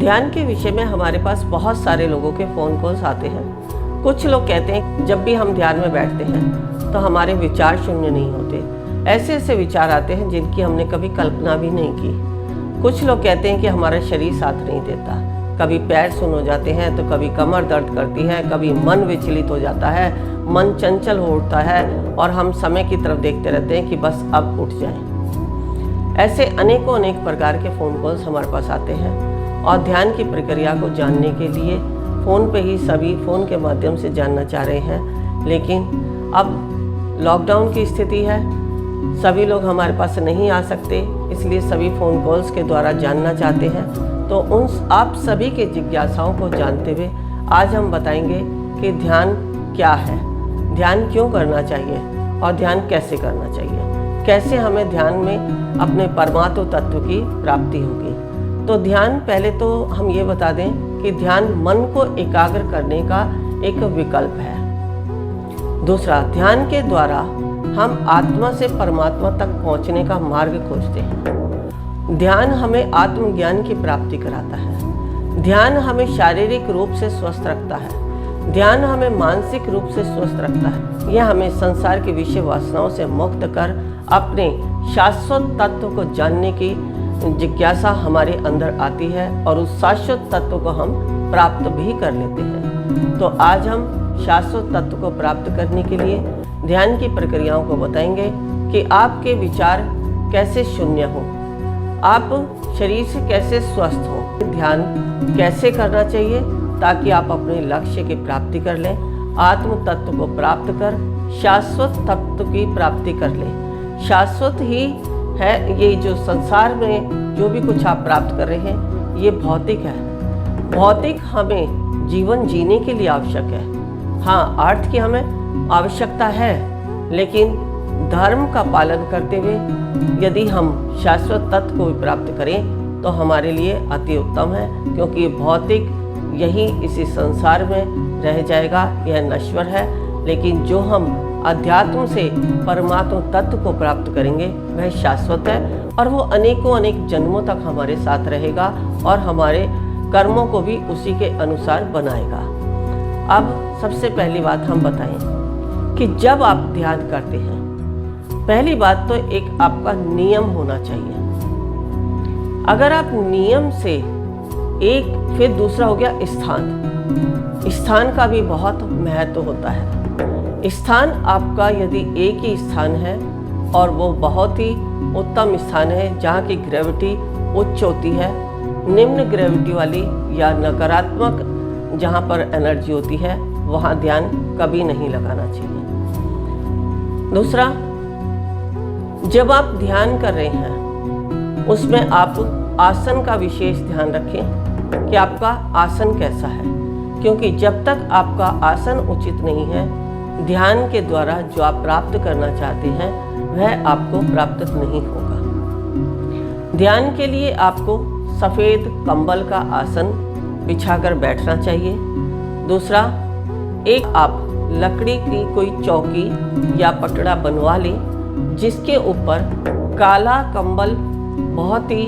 ध्यान के विषय में हमारे पास बहुत सारे लोगों के फ़ोन कॉल्स आते हैं। कुछ लोग कहते हैं जब भी हम ध्यान में बैठते हैं तो हमारे विचार शून्य नहीं होते, ऐसे ऐसे विचार आते हैं जिनकी हमने कभी कल्पना भी नहीं की। कुछ लोग कहते हैं कि हमारा शरीर साथ नहीं देता, कभी पैर सुन्न हो जाते हैं तो कभी कमर दर्द करती है, कभी मन विचलित हो जाता है, मन चंचल हो उठता है और हम समय की तरफ देखते रहते हैं कि बस अब उठ जाएं। ऐसे अनेक प्रकार के फ़ोन कॉल्स हमारे पास आते हैं और ध्यान की प्रक्रिया को जानने के लिए फ़ोन पे ही सभी फ़ोन के माध्यम से जानना चाह रहे हैं। लेकिन अब लॉकडाउन की स्थिति है, सभी लोग हमारे पास नहीं आ सकते, इसलिए सभी फ़ोन कॉल्स के द्वारा जानना चाहते हैं। तो उन आप सभी के जिज्ञासाओं को जानते हुए आज हम बताएंगे कि ध्यान क्या है, ध्यान क्यों करना चाहिए और ध्यान कैसे करना चाहिए, कैसे हमें ध्यान में अपने परमात्म तत्व की प्राप्ति होगी। तो ध्यान, पहले तो हम ये बता दें कि ध्यान मन को एकाग्र करने का एक विकल्प है। दूसरा, ध्यान के द्वारा हम आत्मा से परमात्मा तक पहुंचने का मार्ग खोजते हैं। ध्यान हमें आत्मज्ञान की प्राप्ति कराता है। ध्यान हमें शारीरिक रूप से स्वस्थ रखता है। ध्यान हमें मानसिक रूप से स्वस्थ रखता है। यह हमें संसार की विषय वासनाओं से मुक्त कर अपने शाश्वत तत्व को जानने की जिज्ञासा हमारे अंदर आती है और उस शाश्वत तत्व को हम प्राप्त भी कर लेते हैं। तो आज हम शाश्वत तत्व को प्राप्त करने के लिए ध्यान की प्रक्रियाओं को बताएंगे कि आपके विचार कैसे शून्य हो, आप शरीर से कैसे स्वस्थ हो, ध्यान कैसे करना चाहिए ताकि आप अपने लक्ष्य की प्राप्ति कर लें, आत्म तत्व को प्राप्त कर शाश्वत तत्व की प्राप्ति कर लें। शाश्वत ही है ये जो संसार में जो भी कुछ आप प्राप्त कर रहे हैं ये भौतिक है। भौतिक हमें जीवन जीने के लिए आवश्यक है। हाँ, अर्थ की हमें आवश्यकता है, लेकिन धर्म का पालन करते हुए यदि हम शाश्वत तत्व को प्राप्त करें तो हमारे लिए अति उत्तम है, क्योंकि भौतिक यही इसी संसार में रह जाएगा, यह नश्वर है। लेकिन जो हम अध्यात्म से परमात्म तत्व को प्राप्त करेंगे वह शाश्वत है और वो अनेक जन्मों तक हमारे साथ रहेगा और हमारे कर्मों को भी उसी के अनुसार बनाएगा। अब सबसे पहली बात हम बताएं कि जब आप ध्यान करते हैं, पहली बात तो एक आपका नियम होना चाहिए। अगर आप नियम से फिर दूसरा हो गया स्थान। स्थान का भी बहुत महत्व होता है। स्थान आपका यदि एक ही स्थान है और वो बहुत ही उत्तम स्थान है जहाँ की ग्रेविटी उच्च होती है, निम्न ग्रेविटी वाली या नकारात्मक जहाँ पर एनर्जी होती है वहाँ ध्यान कभी नहीं लगाना चाहिए। दूसरा, जब आप ध्यान कर रहे हैं उसमें आप आसन का विशेष ध्यान रखें कि आपका आसन कैसा है, क्योंकि जब तक आपका आसन उचित नहीं है ध्यान के द्वारा जो आप प्राप्त करना चाहते हैं वह आपको प्राप्त नहीं होगा। ध्यान के लिए आपको सफ़ेद कंबल का आसन बिछाकर बैठना चाहिए। दूसरा, एक आप लकड़ी की कोई चौकी या पटड़ा बनवा लें जिसके ऊपर काला कंबल बहुत ही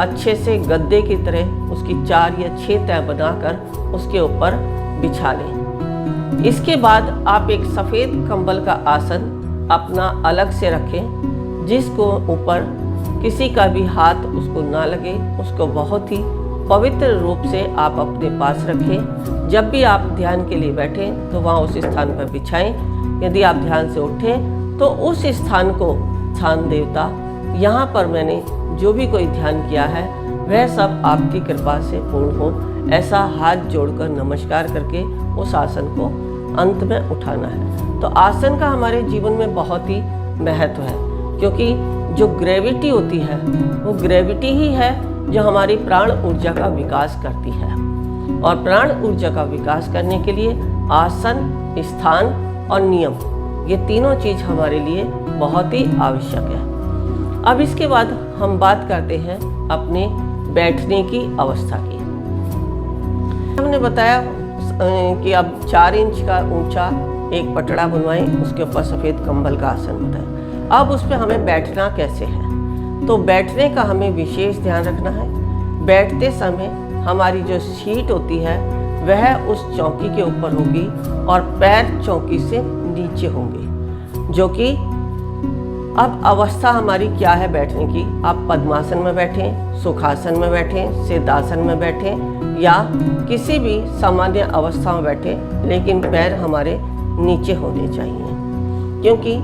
अच्छे से गद्दे की तरह उसकी 4 या 6 तह बनाकर उसके ऊपर बिछा लें। इसके बाद आप एक सफ़ेद कंबल का आसन अपना अलग से रखें जिसको ऊपर किसी का भी हाथ उसको ना लगे, उसको बहुत ही पवित्र रूप से आप अपने पास रखें। जब भी आप ध्यान के लिए बैठें तो वहाँ उस स्थान पर बिछाएं। यदि आप ध्यान से उठें तो उस स्थान को स्थान देवता, यहाँ पर मैंने जो भी कोई ध्यान किया है वह सब आपकी कृपा से पूर्ण हो, ऐसा हाथ जोड़कर नमस्कार करके उस आसन को अंत में उठाना है। तो आसन का हमारे जीवन में बहुत ही महत्व है, क्योंकि जो ग्रेविटी होती है वो ग्रेविटी ही है जो हमारी प्राण ऊर्जा का विकास करती है, और प्राण ऊर्जा का विकास करने के लिए आसन, स्थान और नियम, ये तीनों चीज़ हमारे लिए बहुत ही आवश्यक है। अब इसके बाद हम बात करते हैं अपने बैठने की अवस्था की। हमने बताया कि अब 4 इंच का ऊंचा एक पटड़ा बनवाएं, उसके ऊपर सफ़ेद कंबल का आसन बताएं। अब उस पर हमें बैठना कैसे है, तो बैठने का हमें विशेष ध्यान रखना है। बैठते समय हमारी जो शीट होती है वह उस चौकी के ऊपर होगी और पैर चौकी से नीचे होंगे। जो कि अब अवस्था हमारी क्या है बैठने की, आप पद्मासन में बैठें, सुखासन में बैठें, सिद्धासन में बैठें या किसी भी सामान्य अवस्था में बैठें, लेकिन पैर हमारे नीचे होने चाहिए। क्योंकि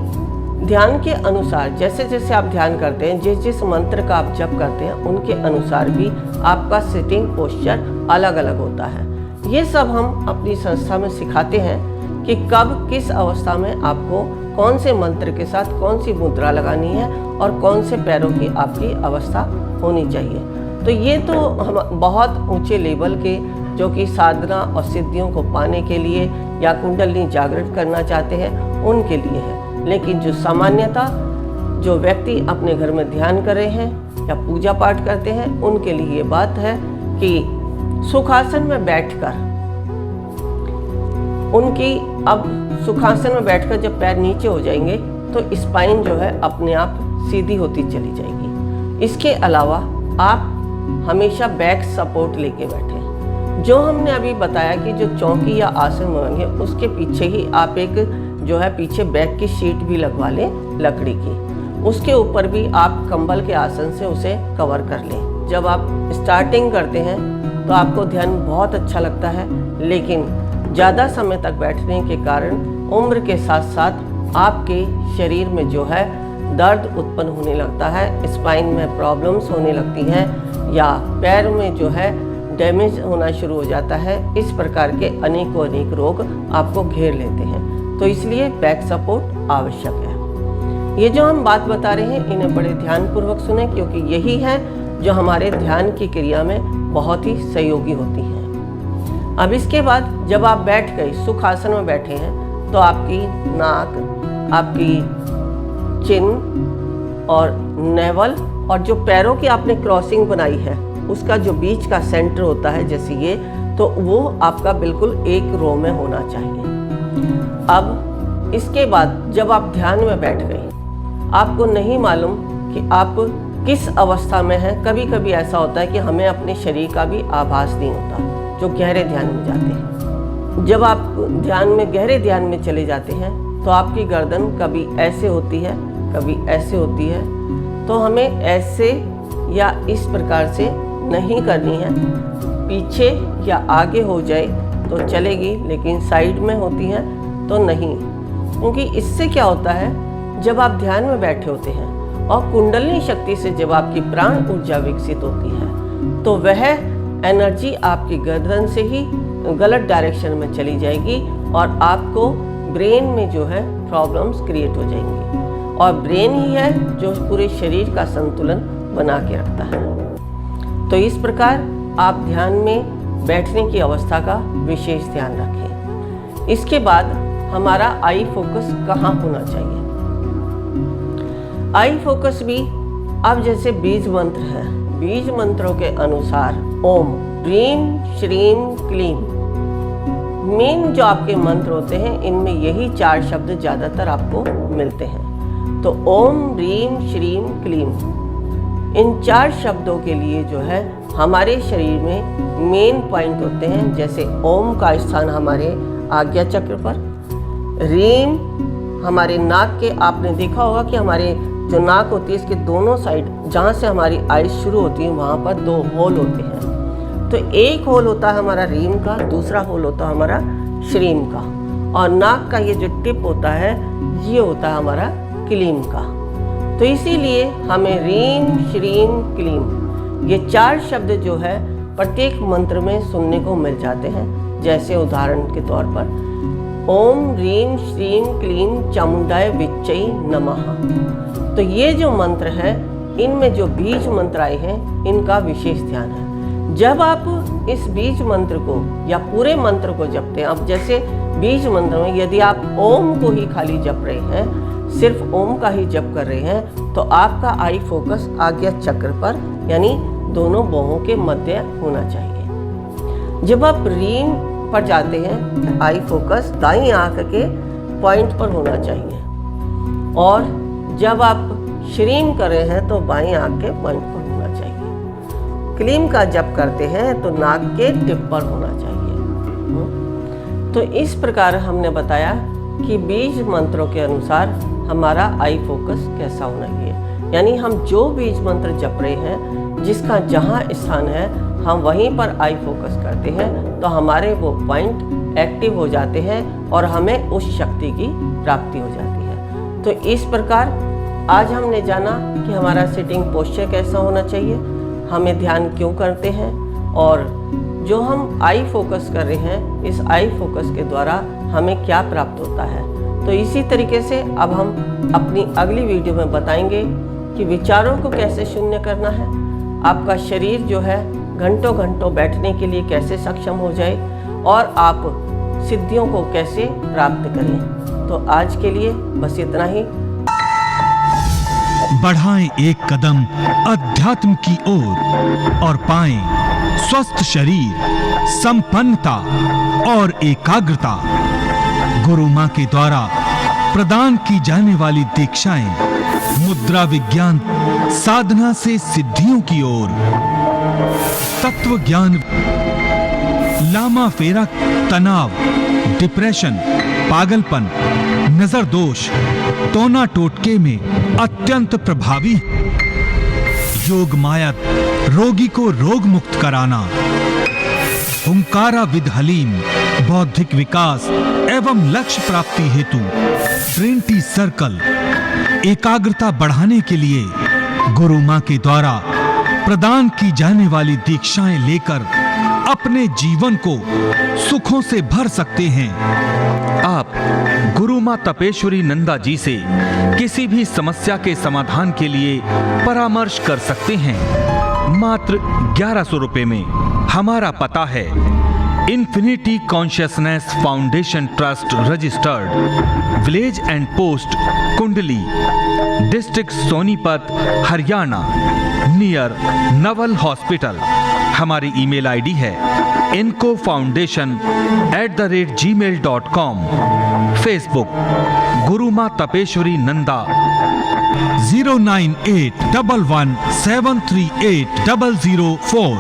ध्यान के अनुसार जैसे जैसे आप ध्यान करते हैं, जिस जिस मंत्र का आप जप करते हैं, उनके अनुसार भी आपका सिटिंग पोस्चर अलग अलग होता है। ये सब हम अपनी संस्था में सिखाते हैं कि कब किस अवस्था में आपको कौन से मंत्र के साथ कौन सी मुद्रा लगानी है और कौन से पैरों की आपकी अवस्था होनी चाहिए। तो ये तो हम बहुत ऊंचे लेवल के जो कि साधना और सिद्धियों को पाने के लिए या कुंडलिनी जागृत करना चाहते हैं उनके लिए है। लेकिन जो सामान्यता जो व्यक्ति अपने घर में ध्यान कर रहे हैं या पूजा पाठ करते हैं, उनके लिए ये बात है कि सुखासन में बैठकर उनकी अब सुखासन में बैठकर जब पैर नीचे हो जाएंगे तो स्पाइन जो है अपने आप सीधी होती चली जाएगी। इसके अलावा आप हमेशा बैक सपोर्ट लेके बैठें। जो हमने अभी बताया कि जो चौकी या आसन होंगे उसके पीछे ही आप एक जो है पीछे बैक की शीट भी लगवा लें लकड़ी की, उसके ऊपर भी आप कंबल के आसन से उसे कवर कर लें। जब आप स्टार्टिंग करते हैं तो आपको ध्यान बहुत अच्छा लगता है, लेकिन ज़्यादा समय तक बैठने के कारण उम्र के साथ साथ आपके शरीर में जो है दर्द उत्पन्न होने लगता है, स्पाइन में प्रॉब्लम्स होने लगती हैं या पैर में जो है डैमेज होना शुरू हो जाता है। इस प्रकार के अनेकों अनेक रोग आपको घेर लेते हैं। तो इसलिए बैक सपोर्ट आवश्यक है। ये जो हम बात बता रहे हैं इन्हें बड़े ध्यानपूर्वक सुने, क्योंकि यही है जो हमारे ध्यान की क्रिया में बहुत ही सहयोगी होती हैं। अब इसके बाद जब आप बैठ गए सुखासन में बैठे हैं तो आपकी नाक, आपकी चिन और नेवल और जो पैरों की आपने क्रॉसिंग बनाई है उसका जो बीच का सेंटर होता है जैसे ये, तो वो आपका बिल्कुल एक रो में होना चाहिए। अब इसके बाद जब आप ध्यान में बैठ गए, आपको नहीं मालूम कि आप किस अवस्था में हैं। कभी कभी ऐसा होता है कि हमें अपने शरीर का भी आभास नहीं होता जो गहरे ध्यान में जाते हैं। जब आप ध्यान में गहरे ध्यान में चले जाते हैं तो आपकी गर्दन कभी ऐसे होती है, कभी ऐसे होती है। तो हमें ऐसे या इस प्रकार से नहीं करनी है, पीछे या आगे हो जाए तो चलेगी, लेकिन साइड में होती है तो नहीं। क्योंकि इससे क्या होता है, जब आप ध्यान में बैठे होते हैं और कुंडलिनी शक्ति से जब आपकी प्राण ऊर्जा विकसित होती है तो वह एनर्जी आपकी गर्दन से ही गलत डायरेक्शन में चली जाएगी और आपको ब्रेन में जो है प्रॉब्लम्स क्रिएट हो जाएंगी। और ब्रेन ही है जो पूरे शरीर का संतुलन बना के रखता है। तो इस प्रकार आप ध्यान में बैठने की अवस्था का विशेष ध्यान रखें। इसके बाद हमारा आई फोकस कहाँ होना चाहिए। आई फोकस भी अब जैसे बीज मंत्र है, बीज मंत्रों के अनुसार ओम ह्रीम श्रीम क्लीम मेन जो आपके मंत्र होते हैं, इनमें यही 4 शब्द ज़्यादातर आपको मिलते हैं। तो ओम ह्रीम श्रीम क्लीम, इन 4 शब्दों के लिए जो है हमारे शरीर में मेन पॉइंट होते हैं। जैसे ओम का स्थान हमारे आज्ञा चक्र पर, ह्रीम हमारे नाक के, आपने देखा होगा कि हमारे जो नाक होती है इसके दोनों साइड जहाँ से हमारी आइज शुरू होती है वहाँ पर 2 होल होते हैं। तो एक होल होता है हमारा रीम का, दूसरा होल होता है हमारा श्रीम का, और नाक का ये जो टिप होता है ये होता है हमारा क्लीम का। तो इसीलिए हमें रीम श्रीम क्लीम ये 4 शब्द जो है प्रत्येक मंत्र में सुनने को मिल जाते हैं। जैसे उदाहरण के तौर पर ओम ह्रीम श्रीम क्लीम चामुंडाय विच्चई नमः। तो ये जो मंत्र है इनमें जो बीज मंत्र आए हैं इनका विशेष ध्यान है। जब आप इस बीज मंत्र को या पूरे मंत्र को जपते हैं, अब जैसे बीज मंत्र में यदि आप ओम को ही खाली जप रहे हैं, सिर्फ ओम का ही जप कर रहे हैं, तो आपका आई फोकस आज्ञा चक्र पर यानी दोनों बाहों के मध्य होना चाहिए। जब आप रीम पर जाते हैं आई फोकस दाईं आंख के पॉइंट पर होना चाहिए, और जब आप श्रीम कर रहे हैं तो बाईं आंख के पॉइंट पर होना चाहिए। क्लीम का जप करते हैं तो नाक के टिप पर होना चाहिए। तो इस प्रकार हमने बताया कि बीज मंत्रों के अनुसार हमारा आई फोकस कैसा होना चाहिए, यानी हम जो बीज मंत्र जप रहे हैं जिसका जहाँ स्थान है हम वहीं पर आई फोकस करते हैं तो हमारे वो पॉइंट एक्टिव हो जाते हैं और हमें उस शक्ति की प्राप्ति हो जाती है। तो इस प्रकार आज हमने जाना कि हमारा सिटिंग पोस्चर कैसा होना चाहिए, हमें ध्यान क्यों करते हैं, और जो हम आई फोकस कर रहे हैं इस आई फोकस के द्वारा हमें क्या प्राप्त होता है। तो इसी तरीके से अब हम अपनी अगली वीडियो में बताएंगे कि विचारों को कैसे शून्य करना है, आपका शरीर जो है घंटों घंटों बैठने के लिए कैसे सक्षम हो जाए और आप सिद्धियों को कैसे प्राप्त करें। तो आज के लिए बस इतना ही। बढ़ाएं एक कदम अध्यात्म की ओर और पाएं स्वस्थ शरीर, संपन्नता और एकाग्रता। गुरु मां के द्वारा प्रदान की जाने वाली दीक्षाएं मुद्रा विज्ञान साधना से सिद्धियों की ओर, तत्व ज्ञान, लामा फेरा, तनाव, डिप्रेशन, पागलपन, नजर दोष, टोना टोटके में अत्यंत प्रभावी। योग माया रोगी को रोग मुक्त कराना, हुंकारा विद हलीम बौद्धिक विकास एवं लक्ष्य प्राप्ति हेतु ट्रिनिटी सर्कल, एकाग्रता बढ़ाने के लिए गुरु मां के द्वारा प्रदान की जाने वाली दीक्षाएं लेकर अपने जीवन को सुखों से भर सकते हैं। आप गुरु मां तपेश्वरी नंदा जी से किसी भी समस्या के समाधान के लिए परामर्श कर सकते हैं। मात्र 1100 रुपए में। हमारा पता है infinity consciousness foundation trust registered, village and post Kundli, district Sonipat, Haryana, near Naval hospital. हमारी ईमेल आईडी है incofoundation@gmail.com। फेसबुक गुरु मां तपेश्वरी नंदा। 09811738004